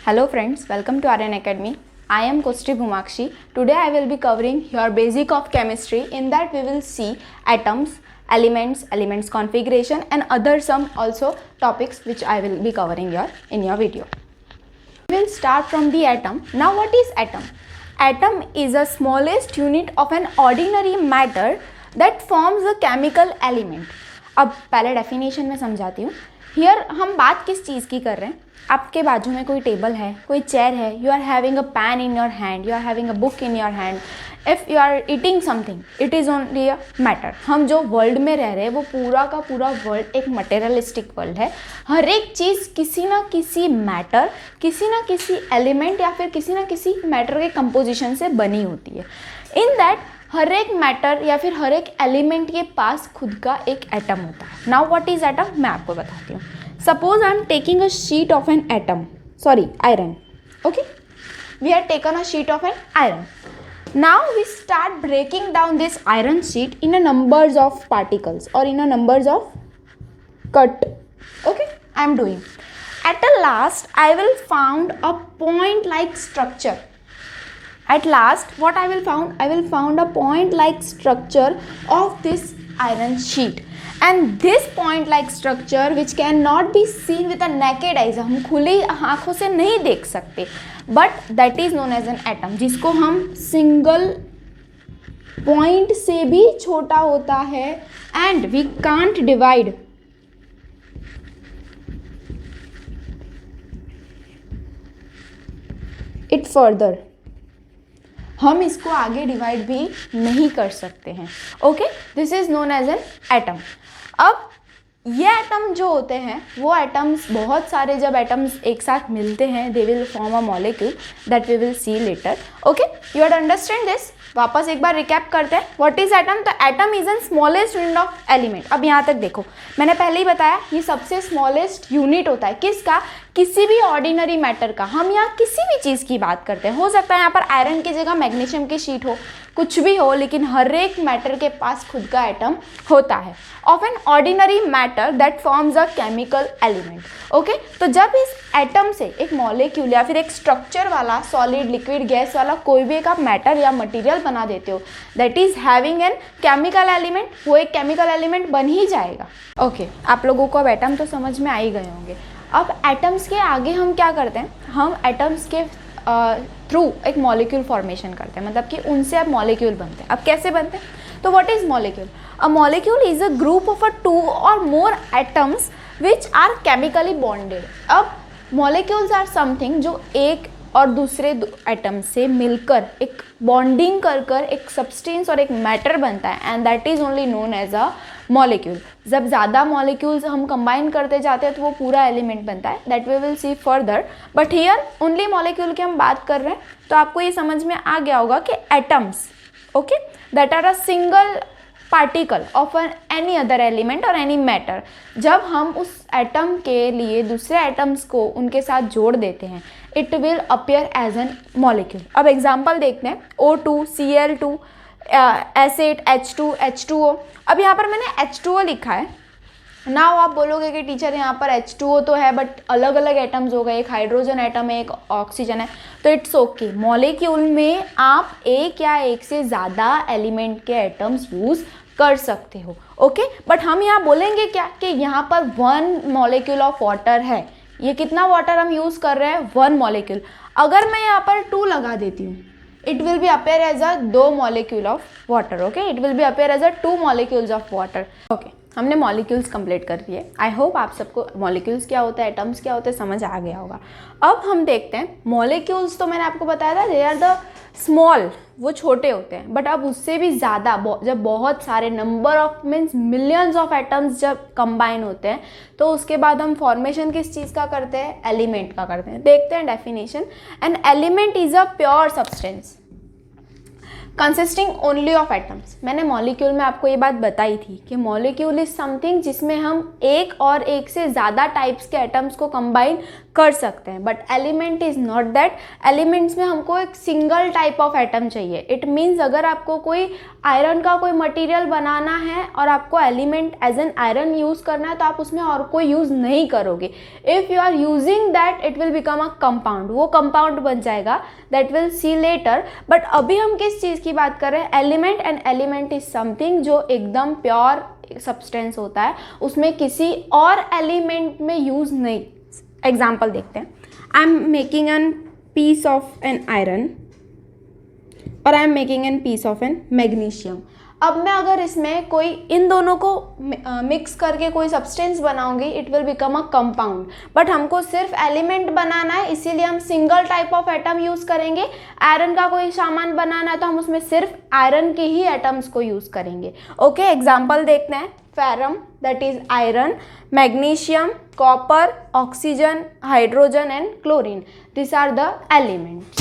Hello friends, welcome to Aryan Academy. I am Kosti Bhumakshi. Today I will be covering your basic of chemistry. In that we will see atoms, elements configuration and other some also topics which I will be covering here in your video. We will start from the atom. Now what is atom? Atom is the smallest unit of an ordinary matter that forms a chemical element. अब पहले definition में समझाती हूँ. Here हम बात किस चीज़ की कर रहे हैं. आपके बाजू में कोई टेबल है, कोई चेयर है, you are having a pen in your hand, you are having a book in your hand. If you are eating something it is only a matter. हम जो वर्ल्ड में रह रहे हैं वो पूरा का पूरा वर्ल्ड एक मटेरियलिस्टिक वर्ल्ड है. हर एक चीज़ किसी ना किसी मैटर, किसी ना किसी एलिमेंट या फिर किसी ना किसी मैटर के कंपोजिशन से बनी होती है. इन दैट हर एक मैटर या फिर हर एक एलिमेंट के पास खुद का एक एटम होता है. नाउ व्हाट इज एटम मैं आपको बताती हूँ. Suppose I am taking a sheet of an atom, sorry iron. Okay, we are taken a sheet of an iron. Now we start breaking down this iron sheet in a numbers of particles or in a numbers of cut. Okay, I am doing. At the last, I will found a point-like structure. At last, what I will found? I will found a point-like structure of this iron sheet. And this point-like structure, which cannot be seen with a naked eyes, हम खुली आँखों से नहीं देख सकते. But that is known as an atom, जिसको हम single point से भी छोटा होता है and we can't divide it further. हम इसको आगे डिवाइड भी नहीं कर सकते हैं. Okay, this is known as an atom. अब ये एटम जो होते हैं वो एटम्स बहुत सारे जब एटम्स एक साथ मिलते हैं they will form a molecule that we will see later. Okay, you have understand this. वापस एक बार रिकैप करते हैं. What is atom? तो atom is an smallest unit of element. अब यहाँ तक देखो, मैंने पहले ही बताया ये सबसे स्मॉलेस्ट यूनिट होता है. किसका? किसी भी ऑर्डिनरी मैटर का. हम यहाँ किसी भी चीज़ की बात करते हैं. हो सकता है यहाँ पर आयरन की जगह मैग्नीशियम की शीट हो, कुछ भी हो, लेकिन हर एक मैटर के पास खुद का एटम होता है. Of an ordinary matter that forms a chemical element. Okay, तो जब इस एटम से एक मॉलिक्यूल या फिर एक स्ट्रक्चर वाला सॉलिड, लिक्विड, गैस वाला कोई भी एक आप मैटर या मटेरियल बना देते हो that is having an chemical element, वो एक केमिकल एलिमेंट बन ही जाएगा. ओके, आप लोगों को अब एटम तो समझ में आ ही गए होंगे. अब एटम्स के आगे हम क्या करते हैं? हम एटम्स के थ्रू एक मॉलिक्यूल फॉर्मेशन करते हैं, मतलब कि उनसे अब मॉलिक्यूल बनते हैं. अब कैसे बनते हैं? तो what is molecule? A molecule is a group of a 2 or more atoms which are chemically bonded. अब मॉलिक्यूल्स आर समथिंग जो एक और दूसरे एटम से मिलकर एक बॉन्डिंग कर एक सब्सटेंस और एक मैटर बनता है and that is only known as a molecule. जब ज़्यादा मॉलिक्यूल्स हम कंबाइन करते जाते हैं तो वो पूरा एलिमेंट बनता है. That we will see further, but here only molecule की हम बात कर रहे हैं. तो आपको ये समझ में आ गया होगा कि atoms, okay, that are a single particle of any other element or any matter. जब हम उस एटम के लिए दूसरे एटम्स को उनके साथ जोड़ देते हैं it will appear as an molecule. अब एग्जांपल देखते हैं. O2, Cl2, H8, H2, H2O. अब यहाँ पर मैंने H2O लिखा है. नाउ आप बोलोगे कि टीचर यहाँ पर H2O तो है बट अलग अलग एटम्स हो गए, एक हाइड्रोजन एटम है, एक ऑक्सीजन है. तो इट्स ओके, मॉलिक्यूल में आप एक या एक से ज़्यादा एलिमेंट के एटम्स यूज़ कर सकते हो. ओके, बट हम यहाँ बोलेंगे क्या कि यहाँ पर 1 मॉलिक्यूल ऑफ वाटर है. ये कितना वाटर हम यूज़ कर रहे हैं? 1 मॉलिक्यूल. अगर मैं यहाँ पर 2 लगा देती हूँ it will be appear as a 2 molecule of water. Okay, it will be appear as a 2 molecules of water. Okay, हमने मॉलिक्यूल्स कंप्लीट कर दिए. आई होप आप सबको मॉलिक्यूल्स क्या होता है, एटम्स क्या होते हैं समझ आ गया होगा. अब हम देखते हैं मॉलिक्यूल्स. तो मैंने आपको बताया था दे आर द स्मॉल, वो छोटे होते हैं. बट अब उससे भी ज़्यादा जब बहुत सारे number of means millions of atoms जब कंबाइन होते हैं तो उसके बाद हम फॉर्मेशन किस चीज़ का करते हैं? एलिमेंट का करते हैं. देखते हैं definition. An element is a pure substance consisting only of atoms. मैंने मॉलिक्यूल में आपको ये बात बताई थी कि मॉलिक्यूल इज समथिंग जिसमें हम एक और एक से ज़्यादा टाइप्स के एटम्स को कंबाइन कर सकते हैं. But element is not that. Elements में हमको एक सिंगल टाइप ऑफ एटम चाहिए. इट मीन्स अगर आपको कोई आयरन का कोई मटेरियल बनाना है और आपको element as an iron use करना है तो आप उसमें और कोई यूज़ नहीं करोगे. If you are using that it will become a compound, वो कंपाउंड बन जाएगा. That will see later. But अभी हम किस चीज़ की बात कर रहे हैं? Element. And element is something जो एकदम प्योर सब्सटेंस होता है, उसमें किसी और एलिमेंट में यूज़ नहीं. एग्जाम्पल देखते हैं. I am making an piece of an iron और I am making an piece of an magnesium. अब मैं अगर इसमें कोई इन दोनों को मिक्स करके कोई सब्सटेंस बनाऊंगी, it will become a compound. But हमको सिर्फ एलिमेंट बनाना है, इसीलिए हम single type of atom use करेंगे. आयरन का कोई सामान बनाना है तो हम उसमें सिर्फ आयरन के ही एटम्स को यूज़ करेंगे. ओके, एग्जाम्पल देखते हैं. Ferrum that is iron, magnesium, copper, oxygen, hydrogen and chlorine. These are the elements.